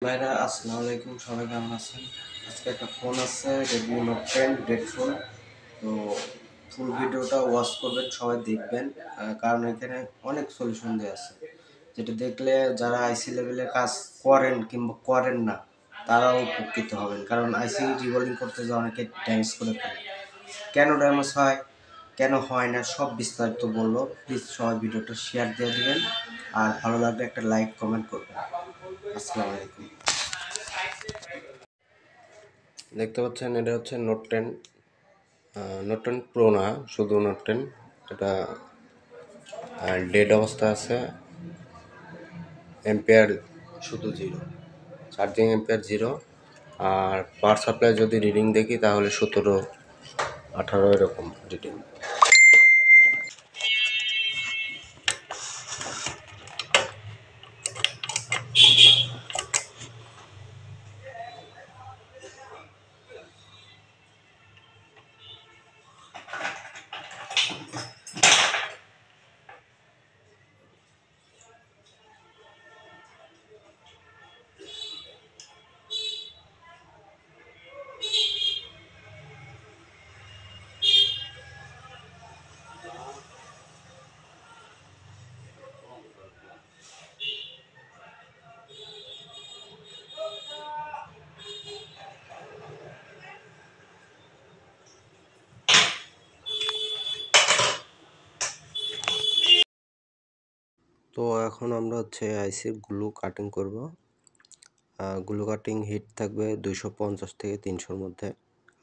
ভাইরা আসসালামু আলাইকুম, সবাই কেমন আছেন? আজকে একটা ফোন আছে রেডমি নোট 10 ডেড ফোন। তো ফুল ভিডিওটা ওয়াচ করবেন, সবাই দেখবেন, কারণ এখানে অনেক সলিউশন দেওয়া আছে, যেটা দেখলে যারা আইসি লেভেলে কাজ করেন কিংবা করেন না তারাও উপকৃত হবেন। কারণ আইসি রিভলিং করতে যে অনেকে ড্যামেজ করে ফেলে, কেন ড্যামেজ হয় কেন হয় না সব বিস্তারিত বলবো। প্লিজ সবাই ভিডিওটা শেয়ার দিয়ে দিবেন, আর ভালো লাগলে একটা লাইক কমেন্ট করবেন। আসসালামু আলাইকুম। দেখতে পাচ্ছেন এটা হচ্ছে নোট 10, নোট 10 প্রো না, শুধু নোট 10। এটা ডেড অবস্থা আছে, এম্পিয়ার শুধু 0, চার্জিং এম্পিয়ার 0। আর পাওয়ার সাপ্লাই যদি রিডিং দেখি তাহলে 17-18 এরকম রিডিং। তো এখন আমরা হচ্ছে আইসির গ্লু কাটিং করব। গ্লু কাটিং হিট থাকবে 250 থেকে 300-র মধ্যে,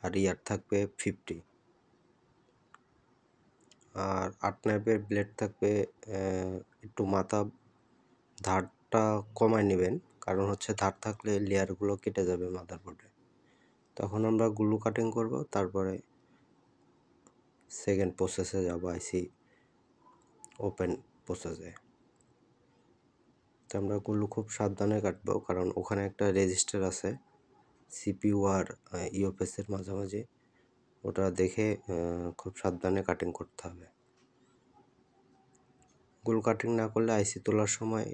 আর ইয়ার থাকবে 50। আর 8 নাইফের ব্লেড থাকবে, একটু মাথা ধারটা কমায় নেবেন, কারণ হচ্ছে ধার থাকলে লেয়ারগুলো কেটে যাবে মাদারবোর্ডে। তখন আমরা গ্লু কাটিং করব, তারপরে সেকেন্ড প্রসেসে যাব, আইসি ওপেন প্রসেসে। তো আমরা গ্লু খুব সাবধানে কাটবো, কারণ ওখানে একটা রেজিস্টার আছে সিপিইউ আর ইউএফএসের মাঝামাঝি, ওটা দেখে খুব সাবধানে কাটিং করতে হবে। গ্লু কাটিং না করলে আইসি তোলার সময়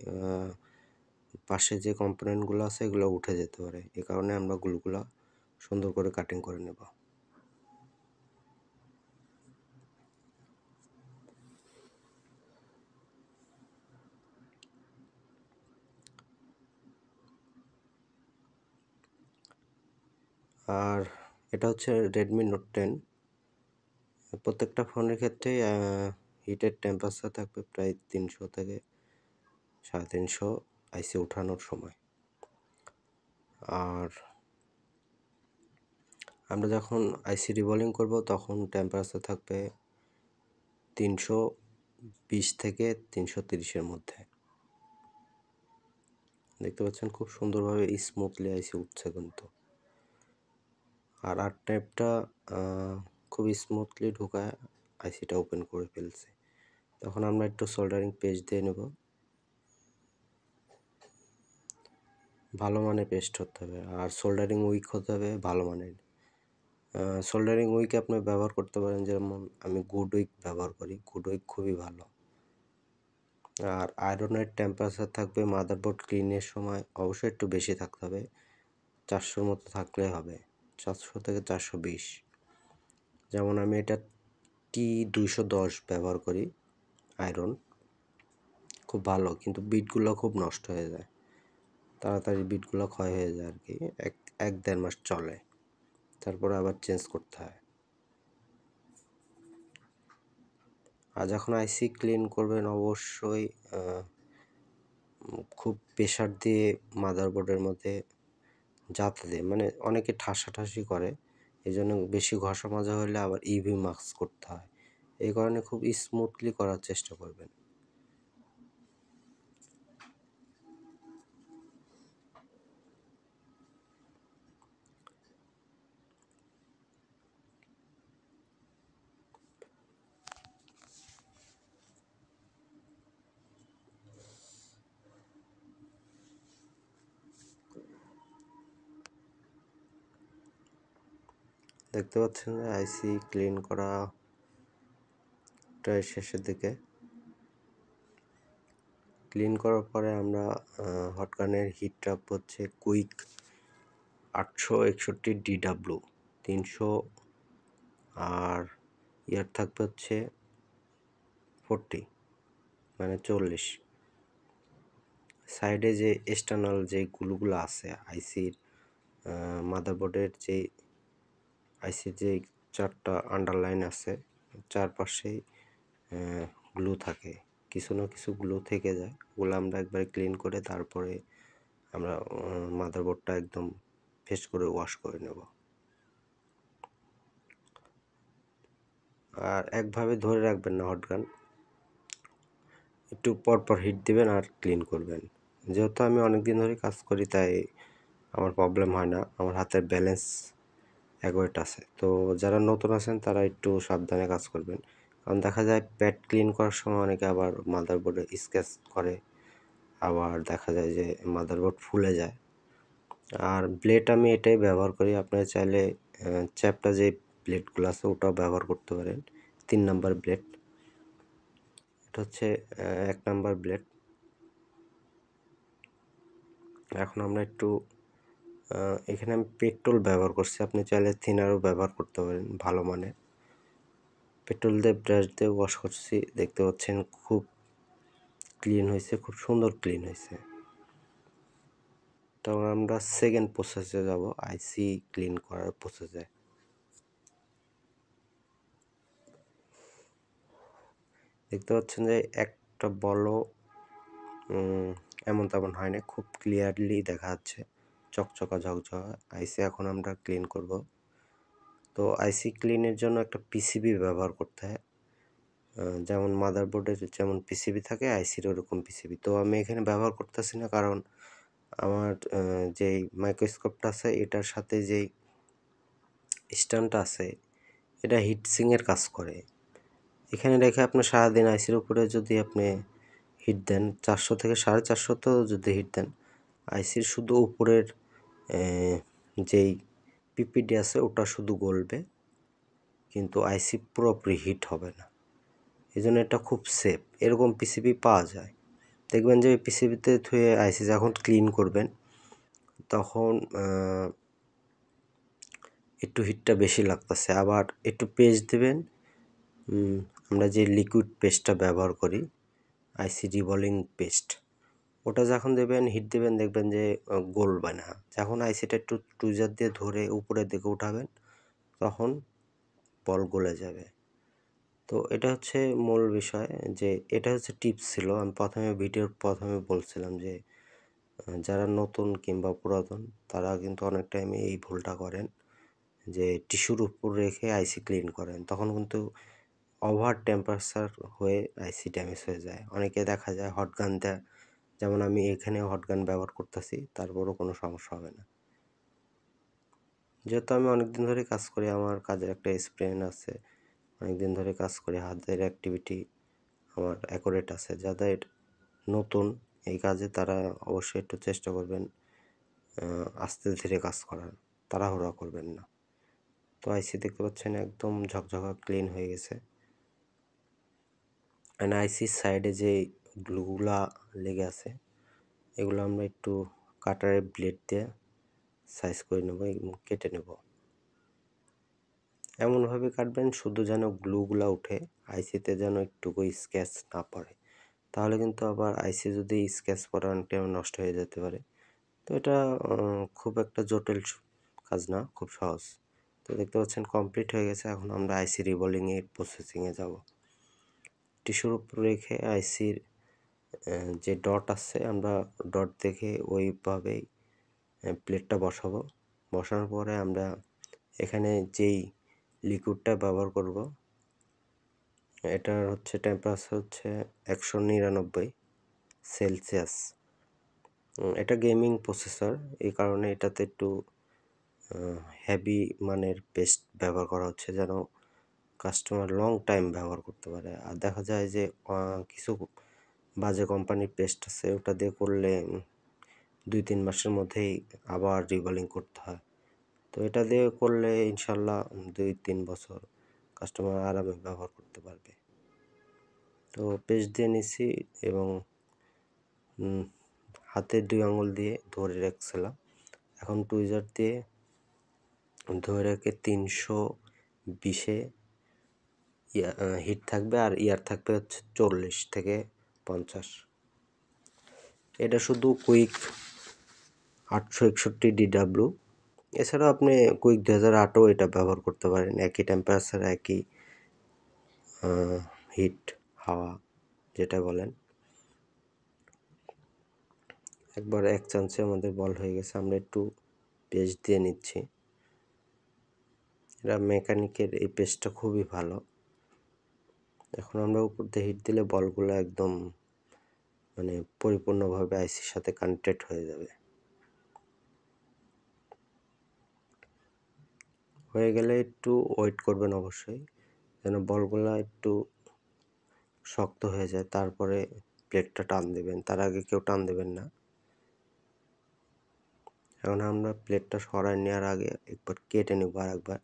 পাশে যে কম্পোনেন্টগুলো আছে এগুলো উঠে যেতে পারে, এ কারণে আমরা গ্লুগুলো সুন্দর করে কাটিং করে নেব। আর এটা হচ্ছে রেডমি নোট 10। প্রত্যেকটা ফোনের ক্ষেত্রেই হিটের টেম্পারেচার থাকবে প্রায় 300 থেকে 350 আইসি ওঠানোর সময়। আর আমরা যখন আইসি রিভলিং করব তখন টেম্পারেচার থাকবে 320 থেকে 330-এর মধ্যে। দেখতে পাচ্ছেন খুব সুন্দরভাবে স্মুথলি আইসি উঠছে কিন্তু। আর 8 নাইফটা খুব স্মুথলি ঢুকায় আইসিটা ওপেন করে ফেলছে। তখন আমরা একটু সোল্ডারিং পেস্ট দিয়ে নেব, ভালো মানের পেস্ট হতে হবে, আর সোল্ডারিং উইক হতে হবে ভালো মানের। সোল্ডারিং উইক আপনি ব্যবহার করতে পারেন, যেমন আমি গুড উইক ব্যবহার করি, গুড উইক খুবই ভালো। আর আয়রনের টেম্পারেচার থাকবে মাদারবোর্ড ক্লিনের সময় অবশ্যই একটু বেশি থাকতে হবে, 400-র মতো থাকলে হবে, 400 থেকে 420। যেমন আমি এটা T210 ব্যবহার করি আয়রন, খুব ভালো, কিন্তু বিটগুলো খুব নষ্ট হয়ে যায়, তাড়াতাড়ি বিটগুলো ক্ষয় হয়ে যায় আর কি, 1-1.5 মাস চলে, তারপরে আবার চেঞ্জ করতে হয়। আর যখন আইসি ক্লিন করবেন অবশ্যই খুব প্রেশার দিয়ে মাদারবোর্ডের মধ্যে যাতে দেয়, মানে অনেকে ঠাসাঠাসি করে, এই জন্য বেশি ঘষা মাজা হলে আবার ইভি মাস্ক করতে হয়, এই কারণে খুব স্মুথলি করার চেষ্টা করবেন। দেখতে পাচ্ছেন যে আইসি ক্লিন করা প্রায় শেষের দিকে। ক্লিন করার পরে আমরা হটগানের হিট রাখবো হচ্ছে কুইক 861 DW 300, আর ইয়ার থাকবে হচ্ছে 40 মানে 40। সাইডে যে এক্সটার্নাল যে গুলোগুলো আছে আইসির মাদারবোর্ডের যে আইসির যে 4টা আন্ডারলাইন আছে, চারপাশেই গ্লু থাকে, কিছু না কিছু গ্লু থেকে যায়, ওগুলো আমরা একবার ক্লিন করে তারপরে আমরা মাদারবোর্ডটা একদম ফ্রেশ করে ওয়াশ করে নেব। আর একভাবে ধরে রাখবেন না হটগান, একটু পরপর হিট দিবেন আর ক্লিন করবেন। যেহেতু আমি অনেক দিন ধরে কাজ করি তাই আমার প্রবলেম হয় না, আমার হাতের ব্যালেন্স অ্যাকুরেট আছে। তো যারা নতুন আছেন তারা একটু সাবধানে কাজ করবেন, কারণ দেখা যায় প্যাড ক্লিন করার সময় অনেকে আবার মাদারবোর্ডে স্ক্র্যাচ করে, আবার দেখা যায় যে মাদারবোর্ড ফুলে যায়। আর ব্লেড আমি এটাই ব্যবহার করি, আপনারা চাইলে চ্যাপ্টা যে ব্লেডগুলো আছে ওটাও ব্যবহার করতে পারেন। 3 নাম্বার ব্লেড, এটা হচ্ছে 1 নাম্বার ব্লেড। এখন আমরা একটু এখানে আমি পেট্রোল ব্যবহার করছি, আপনি চাইলে থিনারও ব্যবহার করতে পারেন ভালো মানের। পেট্রোল দিয়ে ব্রাশ দিয়ে ওয়াশ করছি, দেখতে পাচ্ছেন খুব ক্লিন হয়েছে, খুব সুন্দর ক্লিন হয়েছে। তো আমরা সেকেন্ড প্রসেসে যাব, আইসি ক্লিন করার প্রসেসে। দেখতে পাচ্ছেন যে একটা বলও এমন তেমন হয় না, খুব ক্লিয়ারলি দেখা যাচ্ছে, চকচকা ঝকঝকা আইসি। এখন আমরা ক্লিন করব। তো আইসি ক্লিনের জন্য একটা পিসিবি ব্যবহার করতে হয়, যেমন মাদারবোর্ডের যেমন পিসিবি থাকে আইসির ওরকম পিসিবি। তো আমি এখানে ব্যবহার করতেছি না, কারণ আমার যেই মাইক্রোস্কোপটা আছে এটার সাথে যেই স্ট্যান্ডটা আছে এটা হিটসিংয়ের কাজ করে। এখানে রেখে আপনি সারাদিন আইসির উপরে যদি আপনি হিট দেন 400 থেকে 450 তো যদি হিট দেন, আইসির শুধু উপরের যেই পিপিডি আছে ওটা শুধু গলবে, কিন্তু আইসি পুরোপুরি হিট হবে না। এই জন্য এটা খুব সেফ, এরকম পিসিবি পাওয়া যায়। দেখবেন যে পিসিবিতে থুয়ে আইসি যখন ক্লিন করবেন তখন একটু হিটটা বেশি লাগতেছে, আবার একটু পেস্ট দেবেন। আমরা যে লিকুইড পেস্টটা ব্যবহার করি আইসি রিভলভিং পেস্ট, ওটা যখন দেবেন হিট দেবেন দেখবেন যে গলবে না। যখন আইসিটা একটু টুইজার দিয়ে ধরে উপরের দিকে উঠাবেন তখন বল গলে যাবে। তো এটা হচ্ছে মূল বিষয়, যে এটা হচ্ছে টিপস ছিল। আমি ভিডিওর প্রথমে বলছিলাম যে যারা নতুন কিংবা পুরাতন তারা কিন্তু অনেক টাইমে এই ভুলটা করেন, যে টিস্যুর উপর রেখে আইসি ক্লিন করেন, তখন কিন্তু ওভার টেম্পারেচার হয়ে আইসি ড্যামেজ হয়ে যায়। অনেকে দেখা যায় হটগান দেয়, যেমন আমি এখানে হটগান ব্যবহার করতেছি, তারপরও কোনো সমস্যা হবে না। যেহেতু আমি অনেক দিন ধরে কাজ করি, আমার কাজের একটা এক্সপিরিয়েন্স আছে, অনেক দিন ধরে কাজ করি, হাতের অ্যাক্টিভিটি আমার অ্যাকুরেট আছে। যাদের নতুন এই কাজে তারা অবশ্যই একটু চেষ্টা করবেন আস্তে ধীরে কাজ করার, তাড়াহুড়া করবেন না। তো আইসি দেখতে পাচ্ছেন একদম ঝকঝকা ক্লিন হয়ে গেছে। অ্যান্ড আইসির সাইডে যে গ্লুগুলা লেগে আছে এগুলো আমরা একটু কাটারের ব্লেড দিয়ে সাইজ করে নেব এবং কেটে নেব। এমনভাবে কাটবেন শুধু যেন গ্লুগুলা উঠে, আইসিতে যেন একটুকু স্ক্র্যাচ না পড়ে, তাহলে কিন্তু আবার আইসি যদি স্ক্র্যাচ পড়ে অনেক টাইম নষ্ট হয়ে যেতে পারে। তো এটা খুব একটা জটিল কাজ না, খুব সহজ। তো দেখতে পাচ্ছেন কমপ্লিট হয়ে গেছে। এখন আমরা আইসি রিবলিংয়ে প্রসেসিংয়ে যাব। টিস্যুর উপর রেখে আইসির যে ডট আছে আমরা ডট দেখে ওইভাবেই প্লেটটা বসাবো। বসানোর পরে আমরা এখানে যেই লিকুইডটা ব্যবহার করব এটার হচ্ছে টেম্পারেচার হচ্ছে 199 সেলসিয়াস। এটা গেমিং প্রসেসর, এই কারণে এটাতে একটু হেভি মানের পেস্ট ব্যবহার করা হচ্ছে, যেন কাস্টমার লং টাইম ব্যবহার করতে পারে। আর দেখা যায় যে কিছু বাজে কোম্পানির পেস্ট আছে, ওটা দিয়ে করলে 2-3 মাসের মধ্যেই আবার রিবলিং করতে হয়। তো এটা দিয়ে করলে ইনশাল্লাহ 2-3 বছর কাস্টমার আরামে ব্যবহার করতে পারবে। তো পেস্ট দিয়ে নিছি এবং হাতের 2 আঙুল দিয়ে ধরে রাখছিলাম। এখন টুইজার দিয়ে ধরে রেখে 320-এ হিট থাকবে, আর ইয়ার থাকবে হচ্ছে 40 থেকে 50। এটা শুধু কুইক 861 DW। এছাড়াও আপনি কুইক 2008ও এটা ব্যবহার করতে পারেন। একই টেম্পারেচার, একই হিট, হাওয়া যেটা বলেন। একবার 1 চান্সে আমাদের বল হয়ে গেছে। আমরা একটু পেস্ট দিয়ে নিচ্ছি। এটা মেকানিকের এই পেস্টটা খুবই ভালো। এখন আমরা উপর দিয়ে হিট দিলে বলগুলো একদম মানে পরিপূর্ণভাবে আইসির সাথে কানেক্টেড হয়ে যাবে। হয়ে গেলে একটু ওয়েট করবেন অবশ্যই, যেন বলগুলা একটু শক্ত হয়ে যায়, তারপরে প্লেটটা টান দেবেন। তার আগে কেউ টান দেবেন না। এখন আমরা প্লেটটা সরাই নেওয়ার আগে একবার কেটে নেব আরেকবার,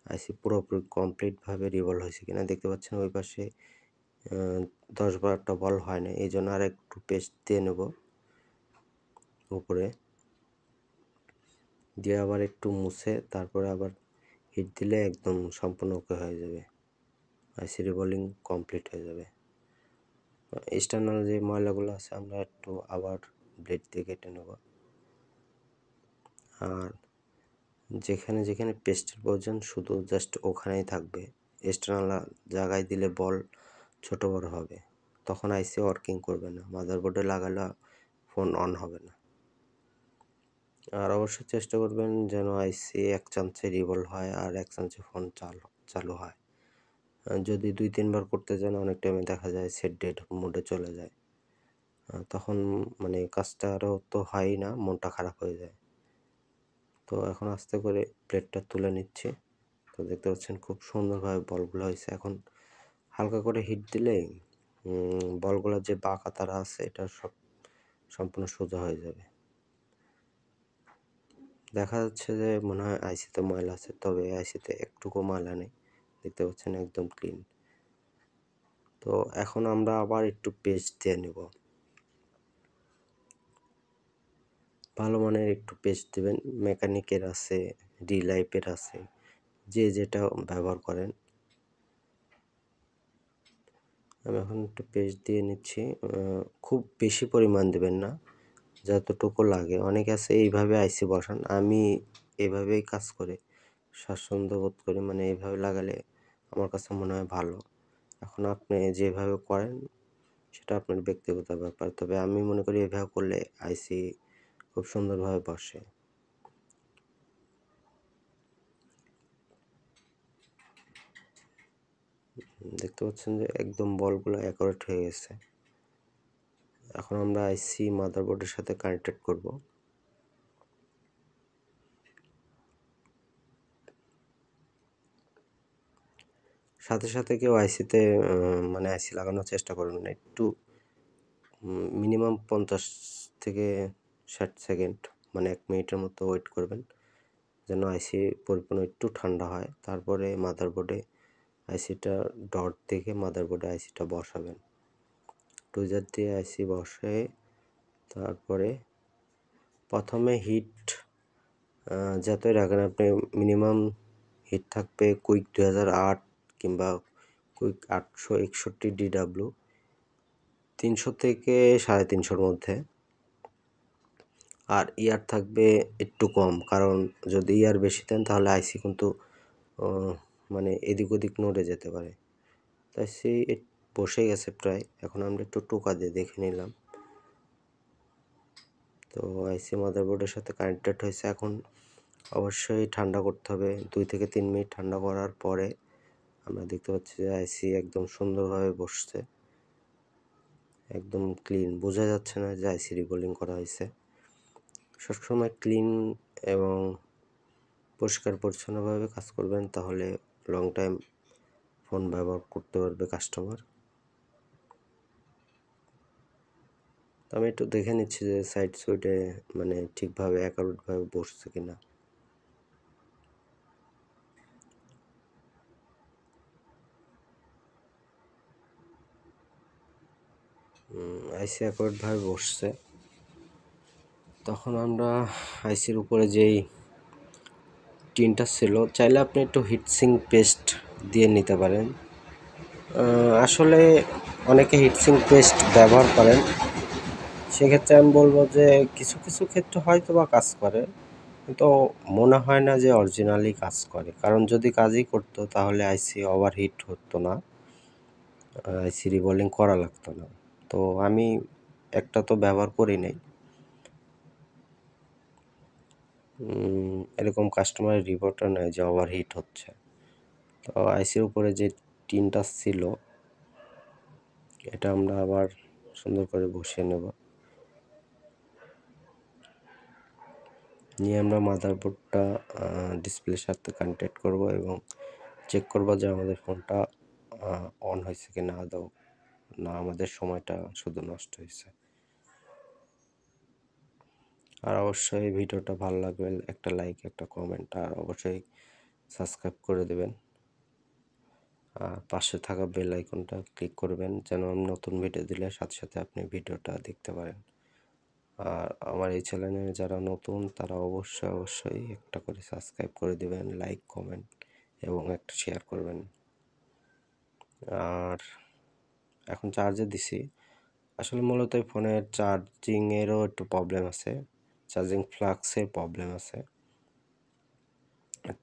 আইসি পুরোপুরি কমপ্লিটভাবে রিভলভ হয়েছে কিনা। দেখতে পাচ্ছেন ওই পাশে 10-12টা বল হয় না, এই জন্য আর একটু পেস্ট দিয়ে নেব উপরে দিয়ে, আবার একটু মুছে তারপরে আবার হিট দিলে একদম সম্পূর্ণ ওকে হয়ে যাবে, আইসি রিভলিং কমপ্লিট হয়ে যাবে। এক্সটার্নাল যে ময়লাগুলো আছে আমরা একটু আবার ব্লেড দিয়ে কেটে নেব। আর যেখানে যেখানে পেস্টের প্রয়োজন শুধু জাস্ট ওখানেই থাকবে। এক্সটার্নাল জায়গায় দিলে বল ছোট বড় হবে, তখন আইসি ওয়ার্কিং করবে না, মাদারবোর্ডে লাগালে ফোন অন হবে না। আর অবশ্যই চেষ্টা করবেন যেন আইসি 1 চান্সে রিভলভ হয় আর 1 চান্সে ফোন চালু হয়। যদি 2-3 বার করতে যান অনেক টাইমে দেখা যায় সেট ডেড মোডে চলে যায়, তখন মানে কাজটা আরও তো হয়ই না, মনটা খারাপ হয়ে যায়। তো এখন আস্তে করে প্লেটটা তুলে নিচ্ছি। তো দেখতে পাচ্ছেন খুব সুন্দরভাবে বলগুলো হয়েছে। এখন হালকা করে হিট দিলেই বলগুলোর যে বাঁকা তারা আছে এটা সব সম্পূর্ণ সোজা হয়ে যাবে। দেখা যাচ্ছে যে মনে হয় আইসিতে ময়লা আছে, তবে আইসিতে একটুকু ময়লা নেই। দেখতে পাচ্ছেন একদম ক্লিন। তো এখন আমরা আবার একটু পেস্ট দিয়ে নেব। ভালো মানের একটু পেস্ট দেবেন, মেকানিকের আছে, ডি-লাইফের আছে, যে যেটা ব্যবহার করেন। আমি এখন একটু পেস্ট দিয়ে নিচ্ছি। খুব বেশি পরিমাণ দেবেন না, যতটুকু লাগে। অনেকে আছে এইভাবে আইসি বসান, আমি এভাবেই কাজ করে স্বাচ্ছন্দ্য বোধ করি, মানে এইভাবে লাগালে আমার কাছে মনে হয় ভালো। এখন আপনি যেভাবে করেন সেটা আপনার ব্যক্তিগত ব্যাপার, তবে আমি মনে করি এভাবে করলে আইসি খুব সুন্দরভাবে বসে। দেখতে পাচ্ছেন যে একদম বলগুলো অ্যাকুরেট হয়ে গেছে। এখন আমরা আইসি মাদারবোর্ডের সাথে কানেক্টেড করব। সাথে সাথে কেউ আইসিতে মানে আইসি লাগানোর চেষ্টা করবেন না। একটু মিনিমাম 50 থেকে 60 সেকেন্ড, মানে 1 মিনিটের মতো ওয়েট করবেন, যেন আইসি পরিপূর্ণ একটু ঠান্ডা হয়। তারপরে মাদারবোর্ডে আইসিটা ডট দেখে মাদারবোর্ডে আইসিটা বসাবেন। টুইজার দিয়ে আইসি বসে তারপরে প্রথমে হিট যতই রাখেন আপনি, মিনিমাম হিট থাকবে কুইক 2008 কিংবা কুইক 861 DW, 300 থেকে 350-এর মধ্যে। আর ইয়ার থাকবে একটু কম, কারণ যদি ইয়ার বেশি দেন তাহলে আইসি কিন্তু মানে এদিক ওদিক নড়ে যেতে পারে। তাই সে বসে গেছে প্রায়। এখন আমরা একটু টোকা দিয়ে দেখে নিলাম। তো আইসি মাদারবোর্ডের সাথে কানেক্টেড হয়েছে। এখন অবশ্যই ঠান্ডা করতে হবে, 2 থেকে 3 মিনিট ঠান্ডা করার পরে আমরা দেখতে পাচ্ছি যে আইসি একদম সুন্দরভাবে বসছে, একদম ক্লিন, বোঝা যাচ্ছে না যে আইসি রিবোলিং করা হয়েছে। সবসময় ক্লিন এবং পরিষ্কার পরিচ্ছন্নভাবে কাজ করবেন, তাহলে লং টাইম ফোন ব্যবহার করতে পারবে কাস্টমার। তো আমি একটু দেখে নিচ্ছি যে সাইড সুইটে মানে ঠিকভাবে অ্যাকুরেটভাবে বসছে কিনা। আইসি অ্যাকুরেটভাবে বসছে। তখন আমরা আইসির উপরে যেই টিনটা ছিল, চাইলে আপনি একটু হিটসিঙ্ক পেস্ট দিয়ে নিতে পারেন। আসলে অনেকে হিটসিঙ্ক পেস্ট ব্যবহার করেন, সেক্ষেত্রে আমি বলবো যে কিছু কিছু ক্ষেত্রে হয়তো বা কাজ করে, কিন্তু মনে হয় না যে অরিজিনালি কাজ করে। কারণ যদি কাজই করতো তাহলে আইসি ওভারহিট হতো না, আইসি রিবোলিং করা লাগতো না। তো আমি একটা তো ব্যবহার করি নাই, এরকম কাস্টমারের রিপোর্টও নেই যে ওভারহিট হচ্ছে। তো আইসির উপরে যে টিনটা ছিল, এটা আমরা আবার সুন্দর করে বসিয়ে নেব। নিয়ে আমরা মাদারবোর্ডটা ডিসপ্লের সাথে কানেক্ট করব এবং চেক করব যে আমাদের ফোনটা অন হয়েছে কি না, আদৌ না আমাদের সময়টা শুধু নষ্ট হয়েছে। আর অবশ্যই ভিডিওটা ভালো লাগবে একটা লাইক, একটা কমেন্ট, আর অবশ্যই সাবস্ক্রাইব করে দেবেন। আর পাশে থাকা বেল আইকনটা ক্লিক করবেন যেন আমি নতুন ভিডিও দিলে সাথে সাথে আপনি ভিডিওটা দেখতে পারেন। আর আমার এই চ্যানেলে যারা নতুন তারা অবশ্যই একটা করে সাবস্ক্রাইব করে দেবেন, লাইক, কমেন্ট এবং একটা শেয়ার করবেন। আর এখন চার্জে দিছি, আসলে মূলত এই ফোনের চার্জিংয়েরও একটু প্রবলেম আছে, চার্জিং ফ্লাক্সের প্রবলেম আছে।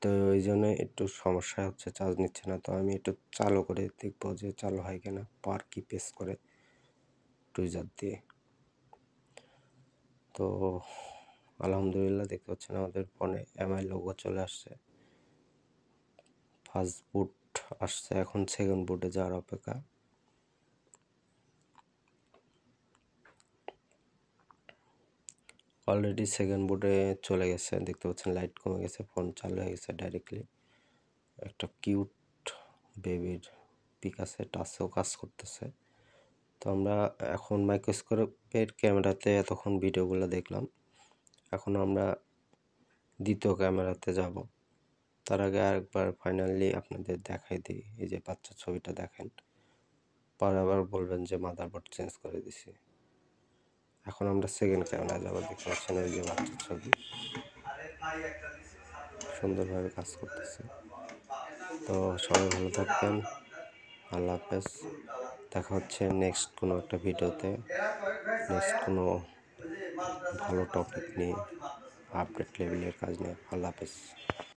তো এই জন্য একটু সমস্যা হচ্ছে, চার্জ নিচ্ছে না। তো আমি একটু চালু করে দেখবো যে চালু হয় কিনা, পাওয়ার কি প্রেস করে টুইজার দিয়ে। তো আলহামদুলিল্লাহ দেখতে পাচ্ছেন আমাদের ফোনে এমআই লোগো চলে আসছে। ফার্স্ট বুট আসছে, এখন সেকেন্ড বুটে যাওয়ার অপেক্ষা। অলরেডি সেকেন্ড বুটে চলে গেছে, দেখতে পাচ্ছেন লাইট কমে গেছে, ফোন চালু হয়ে গেছে ডাইরেক্টলি। একটা কিউট বেবির পিক আছে, টাচেও কাজ করতেছে। তো আমরা এখন মাইক্রোস্কোপের ক্যামেরাতে এতক্ষণ ভিডিওগুলো দেখলাম, এখন আমরা দ্বিতীয় ক্যামেরাতে যাব। তার আগে আরেকবার ফাইনালি আপনাদের দেখাই দিই। এই যে বাচ্চার ছবিটা দেখেন, পরে আবার বলবেন যে মাদারবোর্ড চেঞ্জ করে দিছি। এখন আমরা সেকেন্ড ক্যামেরায় যাবো, দেখতে পাচ্ছেন এই যে বাচ্চার ছবি সুন্দরভাবে কাজ করতেছে। তো সবাই ভালো থাকবেন, আল্লাহ হাফেজ। দেখা হচ্ছে নেক্সট কোনো একটা ভিডিওতে, নেক্সট কোনো ভালো টপিক নিয়ে, আপডেট লেভেলের কাজ নিয়ে। আল্লাহ হাফেজ।